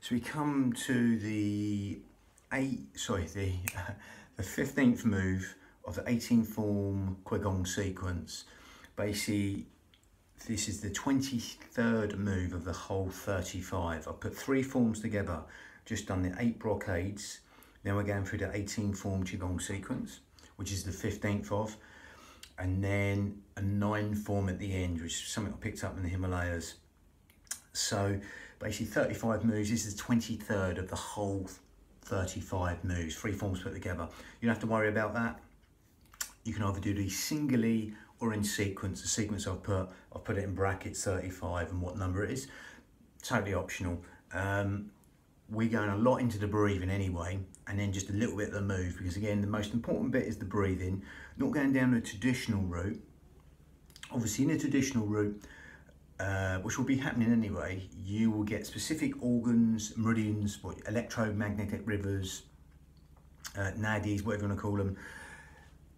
So we come to the the 15th move of the 18 form qigong sequence. Basically, this is the 23rd move of the whole 35. I put 3 forms together, just done the 8 brocades. Then we're going through the 18 form qigong sequence, which is the 15th of, and then a 9 form at the end, which is something I picked up in the Himalayas. So basically 35 moves. This is the 23rd of the whole 35 moves, 3 forms put together. You don't have to worry about that. You can either do these singly or in sequence. The sequence I've put it in brackets 35 and what number it is. Totally optional. We're going a lot into the breathing anyway, and then just a little bit of the move, because again, the most important bit is the breathing. Not going down the traditional route. Obviously in the traditional route, which will be happening anyway, you will get specific organs, meridians, electromagnetic rivers, nadis, whatever you want to call them,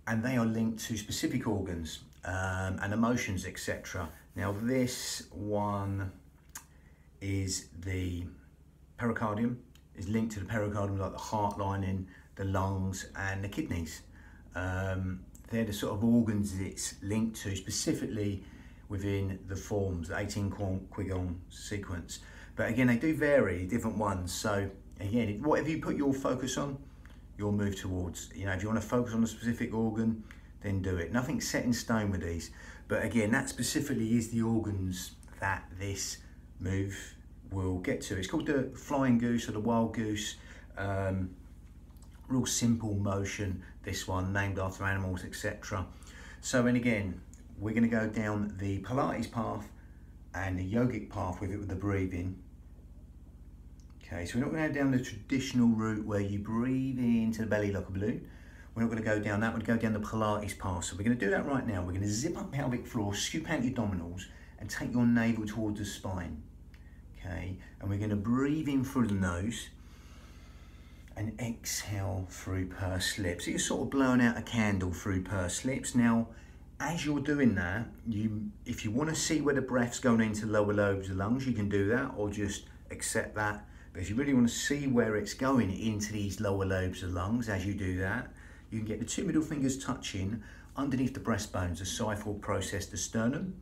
and they are linked to specific organs and emotions, etc. Now this one is the pericardium, is linked to the pericardium, like the heart lining, the lungs and the kidneys. They're the sort of organs it's linked to specifically within the forms, the 18 qigong sequence. But again, they do vary, different ones. So again, whatever you put your focus on, you'll move towards. You know, if you want to focus on a specific organ, then do it. Nothing's set in stone with these. But again, that specifically is the organs that this move will get to. It's called the flying goose or the wild goose. Real simple motion, this one, named after animals, etc. So, and again, we're going to go down the Pilates path and the yogic path with it, with the breathing. Okay, so we're not going to go down the traditional route where you breathe into the belly like a balloon. We're not going to go down that, we're going to go down the Pilates path. So we're going to do that right now. We're going to zip up pelvic floor, scoop out your abdominals and take your navel towards the spine. Okay, and we're going to breathe in through the nose and exhale through pursed lips. So you're sort of blowing out a candle through pursed lips. Now, as you're doing that, if you want to see where the breath's going into lower lobes of the lungs, you can do that, or just accept that. But if you really want to see where it's going into these lower lobes of the lungs, as you do that, you can get the 2 middle fingers touching underneath the breastbones, the xiphoid process, the sternum.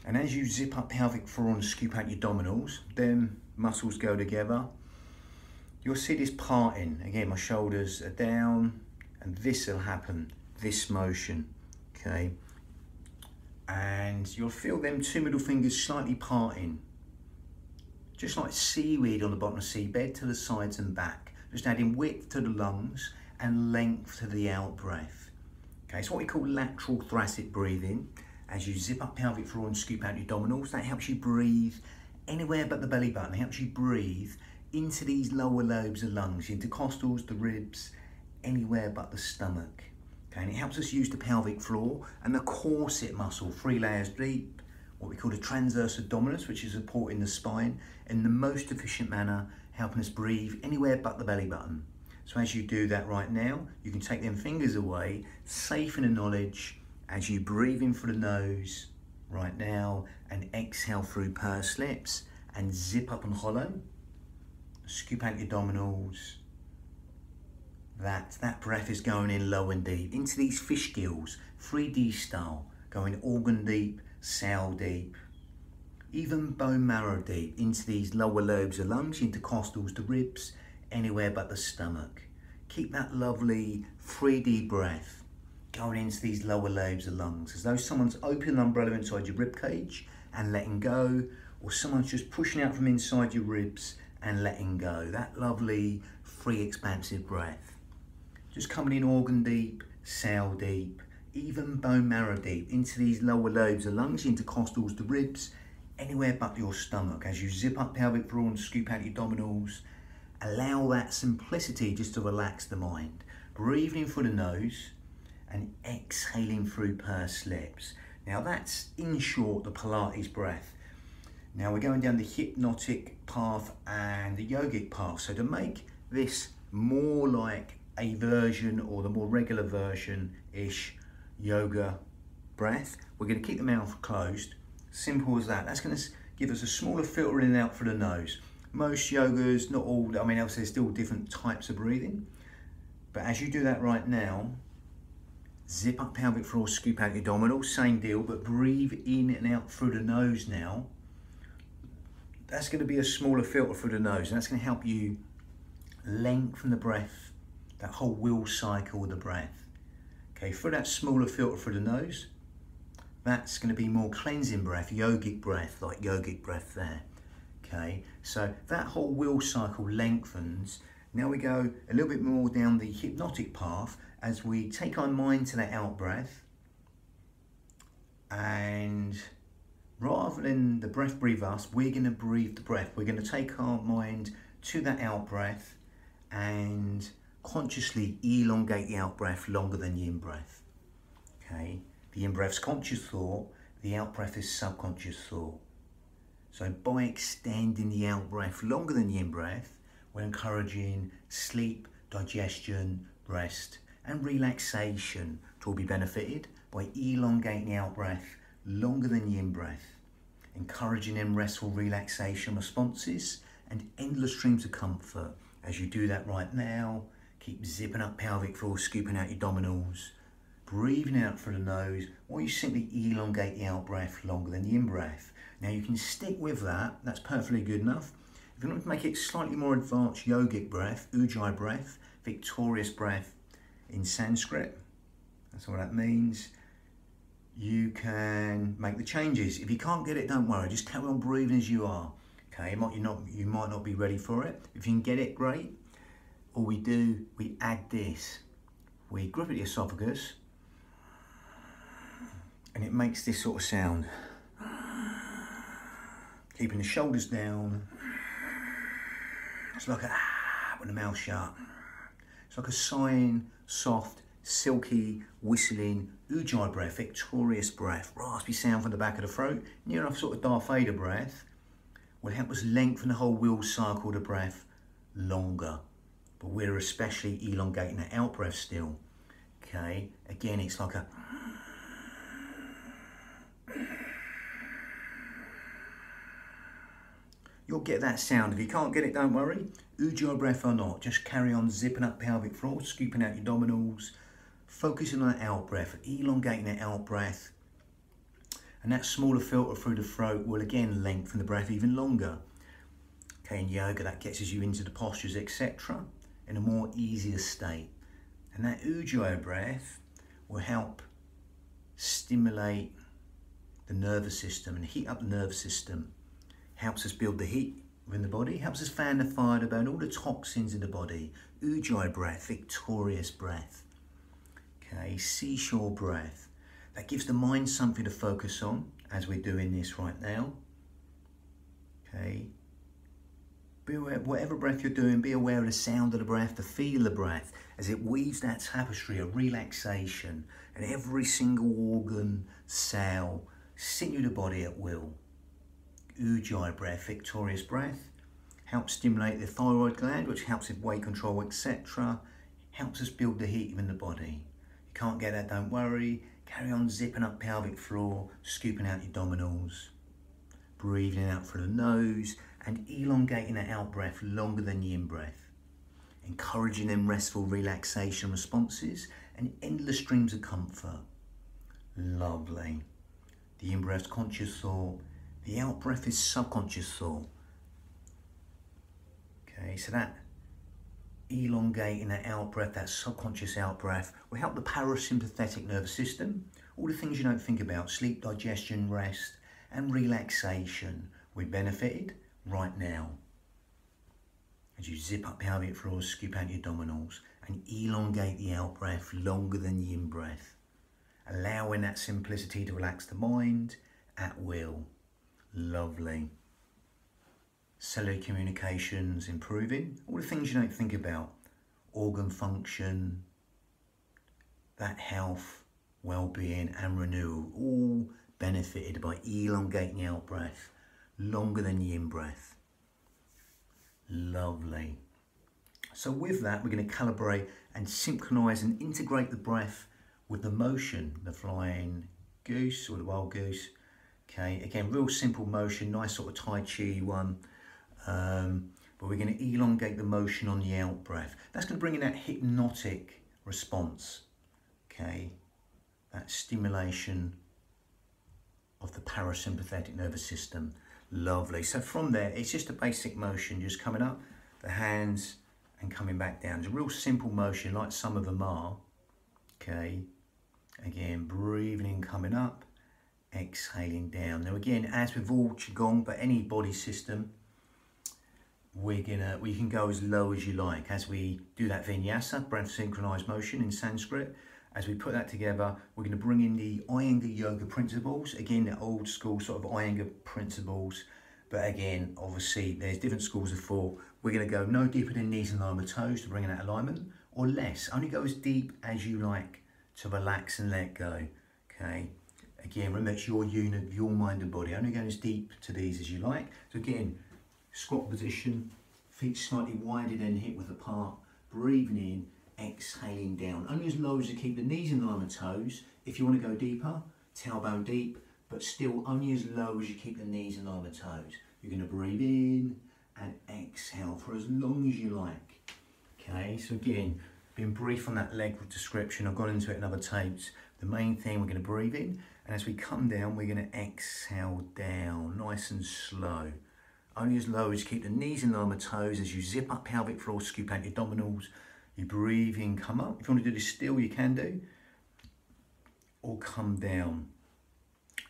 And as you zip up pelvic floor and scoop out your abdominals, then muscles go together. You'll see this parting. Again, my shoulders are down, and this will happen, this motion. Okay, and you'll feel them 2 middle fingers slightly parting, just like seaweed on the bottom of the seabed, to the sides and back, just adding width to the lungs and length to the out breath. Okay, it's what we call lateral thoracic breathing. As you zip up pelvic floor and scoop out your abdominals, that helps you breathe anywhere but the belly button. It helps you breathe into these lower lobes of lungs, your intercostals, the ribs, anywhere but the stomach. Okay, and it helps us use the pelvic floor and the corset muscle, 3 layers deep, what we call the transverse abdominis, which is supporting the spine in the most efficient manner, helping us breathe anywhere but the belly button. So as you do that right now, you can take them fingers away, safe in the knowledge, as you breathe in through the nose right now and exhale through pursed lips and zip up and hollow, scoop out your abdominals. That breath is going in low and deep into these fish gills, 3D style, going organ deep, cell deep, even bone marrow deep into these lower lobes of lungs, intercostals, the ribs, anywhere but the stomach. Keep that lovely 3D breath going into these lower lobes of lungs, as though someone's opening an umbrella inside your rib cage and letting go, or someone's just pushing out from inside your ribs and letting go. That lovely, free, expansive breath. Just coming in organ deep, cell deep, even bone marrow deep, into these lower lobes of lungs, intercostals, the ribs, anywhere but your stomach. As you zip up pelvic floor and scoop out your abdominals, allow that simplicity just to relax the mind. Breathing through the nose and exhaling through pursed lips. Now that's, in short, the Pilates breath. Now we're going down the hypnotic path and the yogic path. So to make this more like a version, or the more regular version-ish yoga breath, we're going to keep the mouth closed. Simple as that. That's going to give us a smaller filter in and out through the nose. most yogas, not all, I mean obviously there's still different types of breathing, but as you do that right now, zip up pelvic floor, scoop out your abdominals, same deal, but breathe in and out through the nose now. That's going to be a smaller filter through the nose, and that's going to help you lengthen the breath, that whole will cycle of the breath. Okay, through that smaller filter through the nose, that's going to be more cleansing breath, yogic breath, like yogic breath there. Okay, so that whole will cycle lengthens. Now we go a little bit more down the hypnotic path as we take our mind to that out breath, and rather than the breath breathe us, we're going to breathe the breath. We're going to take our mind to that out breath and consciously elongate the out breath longer than the in breath. Okay, the in breath's conscious thought, the out breath is subconscious thought. So by extending the out breath longer than the in breath, we're encouraging sleep, digestion, rest and relaxation to all be benefited by elongating the out breath longer than the in breath, encouraging them restful relaxation responses and endless streams of comfort. As you do that right now, keep zipping up pelvic floor, scooping out your abdominals, breathing out through the nose, or you simply elongate the out breath longer than the in breath. Now you can stick with that, that's perfectly good enough. If you want to make it slightly more advanced yogic breath, ujjayi breath, victorious breath in Sanskrit, that's what that means, you can make the changes. If you can't get it, don't worry, just carry on breathing as you are. Okay, you might not be ready for it. If you can get it, great. All we do, we add this. We grip at the esophagus, and it makes this sort of sound. Keeping the shoulders down. It's like a with the mouth shut. It's like a sighing, soft, silky, whistling, ujjayi breath, victorious breath, raspy sound from the back of the throat, near enough sort of Darth Vader breath, will help us lengthen the whole will cycle of the breath longer. But we're especially elongating the out breath still. Okay, again, it's like a you'll get that sound. If you can't get it, don't worry. Ujjayi breath or not, just carry on zipping up pelvic floor, scooping out your abdominals, focusing on that out breath, elongating that out breath. And that smaller filter through the throat will again lengthen the breath even longer. Okay, in yoga, that gets you into the postures, etc., in a more easier state. And that ujjayi breath will help stimulate the nervous system and heat up the nervous system. Helps us build the heat within the body, helps us fan the fire to burn all the toxins in the body. Ujjayi breath, victorious breath. Okay, seashore breath. That gives the mind something to focus on as we're doing this right now. Okay. Be aware, whatever breath you're doing, be aware of the sound of the breath, the feel of the breath, as it weaves that tapestry of relaxation and every single organ, cell, sinew the body at will. Ujjayi breath, victorious breath, helps stimulate the thyroid gland, which helps with weight control, etc. Helps us build the heat within the body. You can't get that, don't worry. Carry on zipping up pelvic floor, scooping out your abdominals, breathing out through the nose and elongating that out breath longer than the in breath. Encouraging them restful relaxation responses and endless streams of comfort. Lovely. The in breath's conscious thought, the out breath is subconscious thought. Okay, so that elongating that out breath, that subconscious out breath, will help the parasympathetic nervous system, all the things you don't think about, sleep, digestion, rest, and relaxation. We're benefited right now. As you zip up pelvic floors, scoop out your abdominals, and elongate the out breath longer than the in breath, allowing that simplicity to relax the mind at will. Lovely. Cellular communications improving, all the things you don't think about, organ function, that health, well-being and renewal, all benefited by elongating the out breath longer than the in breath. Lovely. So with that, we're going to calibrate and synchronize and integrate the breath with the motion, the flying goose or the wild goose. Okay, again, real simple motion, nice sort of Tai Chi one. But we're going to elongate the motion on the out breath. That's going to bring in that hypnotic response, okay? That stimulation of the parasympathetic nervous system. Lovely. So from there, it's just a basic motion, just coming up, the hands, and coming back down. It's a real simple motion, like some of them are, okay? Again, breathing in, coming up, exhaling down. Now again, as with all qigong, but any body system, we can go as low as you like. As we do that vinyasa, breath synchronized motion in Sanskrit, as we put that together, we're going to bring in the Iyengar yoga principles. Again, the old school sort of Iyengar principles. But again, obviously, there's different schools of thought. We're going to go no deeper than knees and lower toes to bring in that alignment, or less. Only go as deep as you like to relax and let go. Okay. Again, remember, it's your unit, your mind and body. Only go as deep to these as you like. So again, squat position, feet slightly wider than hip width apart, breathing in, exhaling down. Only as low as you keep the knees in line with toes. If you want to go deeper, tailbone deep, but still only as low as you keep the knees in line with toes. You're going to breathe in and exhale for as long as you like. Okay, so again, being brief on that leg description, I've gone into it in other tapes. The main thing, we're going to breathe in, and as we come down, we're going to exhale down, nice and slow. Only as low as you keep the knees in line with toes. As you zip up pelvic floor, scoop out your abdominals. You breathe in, come up. If you want to do this still, you can do. Or come down.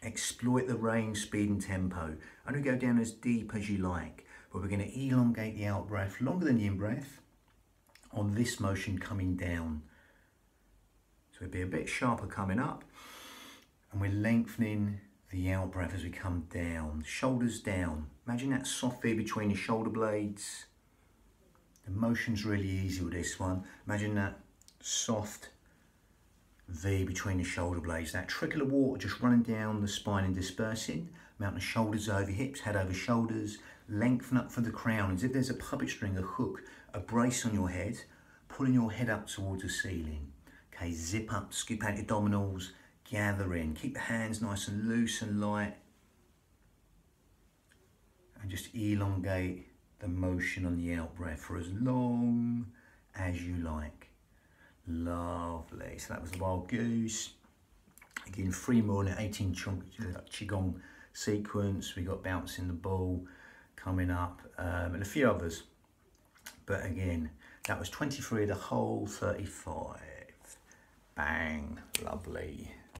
Exploit the range, speed and tempo. Only go down as deep as you like. But we're going to elongate the out breath longer than the in breath on this motion coming down. So it'll be a bit sharper coming up. And we're lengthening the out breath as we come down. Shoulders down. Imagine that soft V between the shoulder blades. The motion's really easy with this one. Imagine that soft V between the shoulder blades. That trickle of water just running down the spine and dispersing. Mounting the shoulders over hips, head over shoulders. Lengthen up for the crown as if there's a puppet string, a hook, a brace on your head. Pulling your head up towards the ceiling. Okay, zip up, scoop out your abdominals. Gather in. Keep the hands nice and loose and light. And just elongate the motion on the out breath for as long as you like. Lovely. So that was the wild goose. Again, 3 more in an 18 qigong sequence. We got bouncing the ball coming up, and a few others. But again, that was 23 of the whole 35. Bang. Lovely.